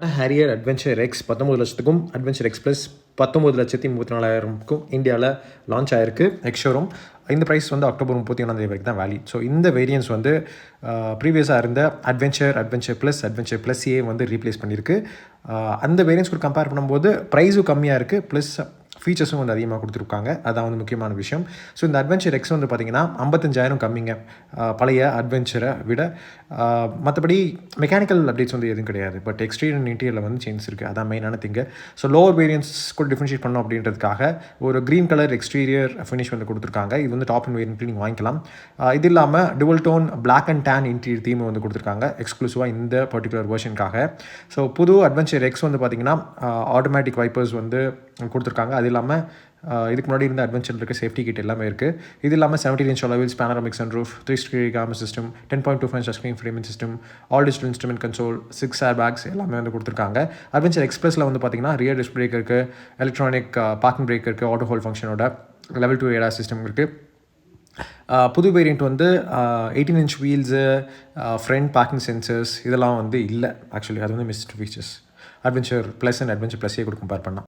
Harrier adventure X 19,00,000க்கும் adventure X plus 19,34,000க்கும் இந்தியாவில் லான்ச் ஆயிருக்கு எக்ஸ் ஷோரூம். இந்த ப்ரைஸ் வந்து அக்டோபர் 31 வரைக்கும் தான் வேலிட். ஸோ இந்த வேரியன்ஸ் வந்து ப்ரீவியஸாக இருந்த அட்வென்ச்சர் ப்ளஸ் ஏ வந்து ரீப்ளேஸ் பண்ணியிருக்கு. அந்த வேரியன்ஸ் கூட கம்பேர் பண்ணும்போது ப்ரைஸும் கம்மியாக இருக்குது, ப்ளஸ் ஃபீச்சர்ஸும் வந்து அதிகமாக கொடுத்துருக்காங்க. அதான் வந்து முக்கியமான விஷயம். ஸோ இந்த அட்வென்ச்சர் எக்ஸ் வந்து பார்த்திங்கன்னா 55,000 கம்மிங்க பழைய அட்வென்ச்சரை விட. மற்றபடி மெக்கானிக்கல் அப்டேட்ஸ் வந்து எதுவும் கிடையாது, பட் எக்ஸ்டீரியர் அண்ட் இன்டீரியரில் வந்து சேஞ்ச் இருக்குது. அதான் மெயினான திங்கு. ஸோ லோவர் வேரியன்ஸ் கூட டிஃப்ரென்ஷியேட் பண்ணோம் அப்படின்றதுக்காக ஒரு க்ரீன் கலர் எக்ஸ்டீரியர் ஃபினிஷ் வந்து கொடுத்துருக்காங்க. இது வந்து டாப் அண்ட் வேரியன்ட் நீங்கள் வாங்கிக்கலாம். இது இல்லாமல் dual tone black and tan interior theme வந்து கொடுத்துருக்காங்க எக்ஸ்க்ளூசிவாக இந்த பர்டிகுலர் வெர்ஷனுக்காக. ஸோ புது அட்வென்ச்சர் எக்ஸ் வந்து பார்த்திங்கன்னா ஆட்டோமேட்டிக் வைப்பர்ஸ் வந்து கொடுத்துருக்காங்க. அது இல்லாமல் இதுக்கு முன்னாடி இருந்த அட்வென்ச்சரில் இருக்க சேஃப்டி கிட் எல்லாமே இருக்குது. இது இல்லாமல் 17-inch alloys, panoramic sunroof, 3-degree camera system, 10.25 touch screen framing system, all digital instrument console, 6 air bags எல்லாமே வந்து கொடுத்துருக்காங்க. அட்வென்ச்சர் எக்ஸ்பிரஸில் வந்து பார்த்திங்கன்னா ரியர் டிஸ்க் பிரேக் இருக்குது, எலக்ட்ரானிக் பார்க்கிங் பிரேக் இருக்குது, ஆட்டோ ஹோல்ட் ஃபங்க்ஷனோட லெவல் 2 ஏடா சிஸ்டம் இருக்குது. புது வேரியண்ட் வந்து 18-inch wheels, front parking sensors இதெல்லாம் வந்து இல்லை. ஆக்சுவலி அது வந்து missed features adventure plus and adventure ப்ளஸ்ஸே கூட கம்பேர் பண்ணால்.